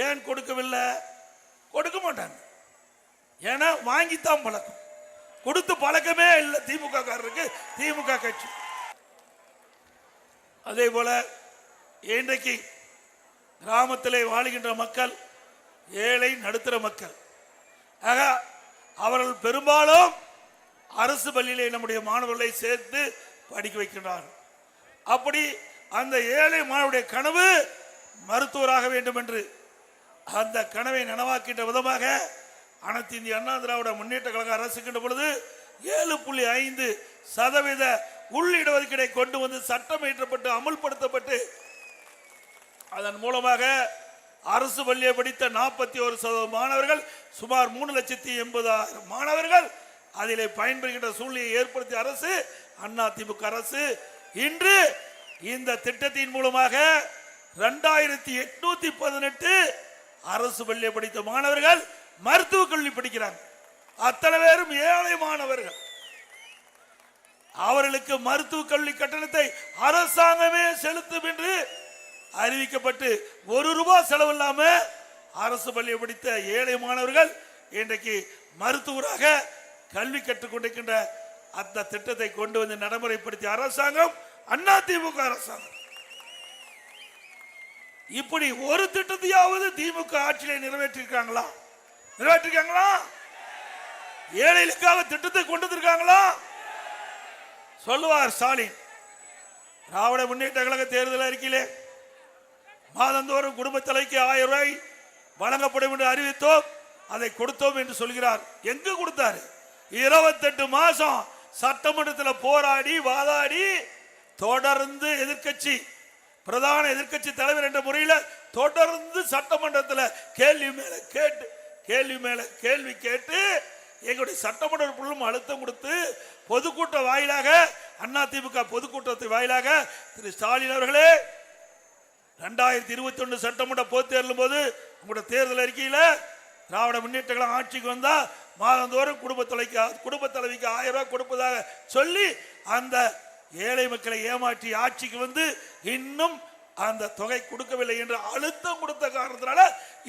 ஏன் கொடுக்கவில்லை? கொடுக்க மாட்டாங்க. ஏன்னா வாங்கித்தான் பழக்கம், கொடுத்து பழக்கமே இல்லை திமுக காரருக்கு, திமுக கட்சி. அதே போல இன்றைக்கு கிராமத்திலே வாழுகின்ற மக்கள் ஏழை நடுத்தர மக்கள். ஆக அவர்கள் பெரும்பாலும் அரசு பள்ளியிலே நம்முடைய மாணவர்களை சேர்த்து படிக்க வைக்கின்றார்கள். அப்படி அந்த ஏழை மாணவருடைய கனவு மருத்துவராக வேண்டும் என்று அந்த கனவை நனவாக்கின்ற விதமாக அனைத்து இந்திய அண்ணா திராவிட முன்னேற்ற கழக அரசுக்கின்ற பொழுது 7.5% உள்ளிடஒதுக்கீடை கொண்டு வந்து சட்டம் இயற்றப்பட்டு அமுல்படுத்தப்பட்டு அதன் மூலமாக அரசு பள்ளியை படித்த 41% மாணவர்கள் சுமார் 3,80,000 மாணவர்கள் அதிலே பயன்பெறுகின்ற சூழ்நிலையை ஏற்படுத்திய அரசு அதிமுக அரசு. இன்று இந்த திட்டத்தின் மூலமாக 2818 அரசு பள்ளியை படித்த மாணவர்கள் மருத்துவக் கல்வி படிக்கிறாங்க. அத்தனை பேரும் ஏழை மாணவர்கள். அவர்களுக்கு மருத்துவக் கல்வி கட்டணத்தை அரசாங்கமே செலுத்தும் என்று அறிவிக்கப்பட்டு ₹1 செலவில்லாம அரசு பள்ளியை படித்த ஏழை மாணவர்கள் இன்றைக்கு மருத்துவராக கல்வி கற்றுக் கொண்டிருக்கின்ற அந்த திட்டத்தை கொண்டு வந்து நடைமுறைப்படுத்திய அரசாங்கம் அதிமுக அரசாங்கம். இப்படி ஒரு திட்டத்தையாவது திமுக ஆட்சியிலே நிறைவேற்றிருக்காங்களா? நிறைவேற்றிருக்காங்களா? ஏழைகளுக்காக திட்டத்தை கொண்டு வந்திருக்காங்களா? சொல்லுவார் ஸ்டாலின். திராவிட முன்னேற்ற கழக தேர்தல் அறிக்கையிலே மாதந்தோறும் குடும்ப தலைக்கு 1000 ரூபாய் வழங்கப்படும் என்று அறிவித்தோம், அதை கொடுத்தோம் என்று சொல்கிறார். எங்கு கொடுத்தாரு? 28 மாசம் சட்டமன்றத்தில் போராடி வாதாடி தொடர்ந்து எதிர்கட்சி பிரதான எதிர்கட்சி தலைவர் என்ற முறையில் தொடர்ந்து சட்டமன்றத்தில் கேள்வி மேல கேள்வி கேட்டு எங்களுடைய சட்டமன்ற உறுப்பினர்களும் அழுத்தம் கொடுத்து பொதுக்கூட்ட வாயிலாக அதிமுக பொதுக்கூட்டத்தின் வாயிலாக திரு ஸ்டாலின் அவர்களே 2021 சட்டமன்ற பொதுத் தேர்தலும் போது உங்களுடைய தேர்தல் அறிக்கையில் திராவிட முன்னேற்ற கழகம் ஆட்சிக்கு வந்தா மாதந்தோறும் குடும்ப தலைவிக்கு 1000 ரூபாய் கொடுப்பதாக சொல்லி அந்த ஏழை மக்களை ஏமாற்றி ஆட்சிக்கு வந்து இன்னும் அந்த தொகை கொடுக்கவில்லை என்று அழுத்தம் கொடுத்த காரணத்தினால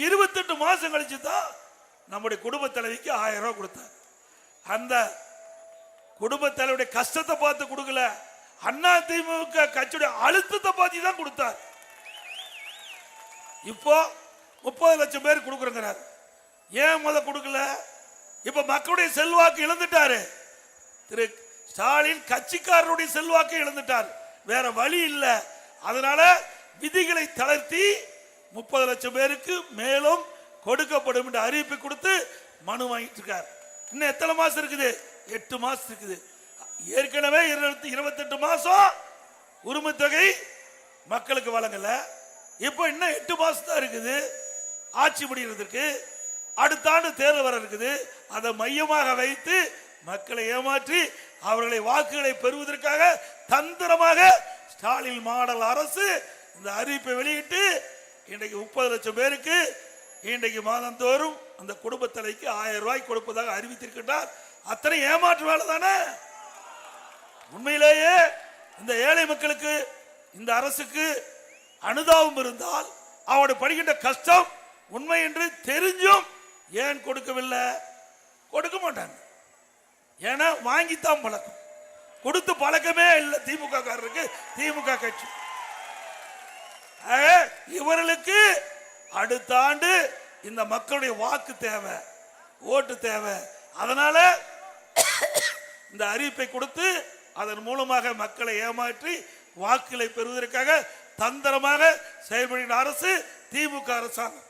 28 மாசம் கழிச்சு தான் நம்முடைய குடும்ப தலைவிக்கு 1000 ரூபாய் கொடுத்தார். அந்த குடும்ப தலைவருடைய கஷ்டத்தை பார்த்து கொடுக்கல, அதிமுக கட்சியுடைய அழுத்தத்தை பார்த்து தான் கொடுத்தார். இப்போ 30 லட்சம் பேர் கொடுக்குறேங்கிறார். ஏன் முத கொடுக்கல? இப்ப மக்களுடைய செல்வாக்கு இழந்துட்டாரு திரு ஸ்டாலின். கட்சிக்காரருடைய செல்வாக்கு இழந்துட்டார், வேற வழி இல்ல. அதனால விதிகளை தளர்த்தி 30 லட்சம் பேருக்கு மேலும் கொடுக்கப்படும் என்று அறிவிப்பு கொடுத்து மனு வாங்கிட்டு இருக்கார். இன்னும் எத்தனை மாசம் இருக்குது? 8 மாசம் இருக்குது. ஏற்கனவே 28 மாசம் உரிமை தொகை மக்களுக்கு வழங்கல. இப்போ இன்னும் 8 மாசம் தான் இருக்குது ஆட்சி முடிகிறதுக்கு. அடுத்த ஆண்டு தேர்தல் வர இருக்குது. அதை மையமாக வைத்து மக்களை ஏமாற்றி அவர்களை வாக்குகளை பெறுவதற்காக தந்திரமாக ஸ்டாலின் மாடல் அரசு இந்த அறிவிப்பை வெளியிட்டு இன்றைக்கு 30 லட்சம் பேருக்கு இன்றைக்கு மாதந்தோறும் அந்த குடும்ப தலைக்கு 1000 ரூபாய் கொடுப்பதாக அறிவித்திருக்கின்றார். அத்தனை ஏமாற்று வேலை தானே. உண்மையிலேயே இந்த ஏழை மக்களுக்கு இந்த அரசுக்கு அனுதாபம் இருந்தால் அவருடைய படுகின்ற கஷ்டம் உண்மை என்று தெரிஞ்சும் ஏன் கொடுக்கவில்லை? கொடுக்க மாட்டாங்க. ஏன்னா வாங்கித்தான் பழக்கம், கொடுத்து பழக்கமே இல்லை திமுக காரருக்கு, திமுக கட்சி. இவர்களுக்கு அடுத்த ஆண்டு இந்த மக்களுடைய வாக்கு தேவை, ஓட்டு தேவை. அதனால இந்த அறிவிப்பை கொடுத்து அதன் மூலமாக மக்களை ஏமாற்றி வாக்குகளை பெறுவதற்காக தந்திரமாக செயல்படுகிற அரசு திமுக அரசாங்கம்.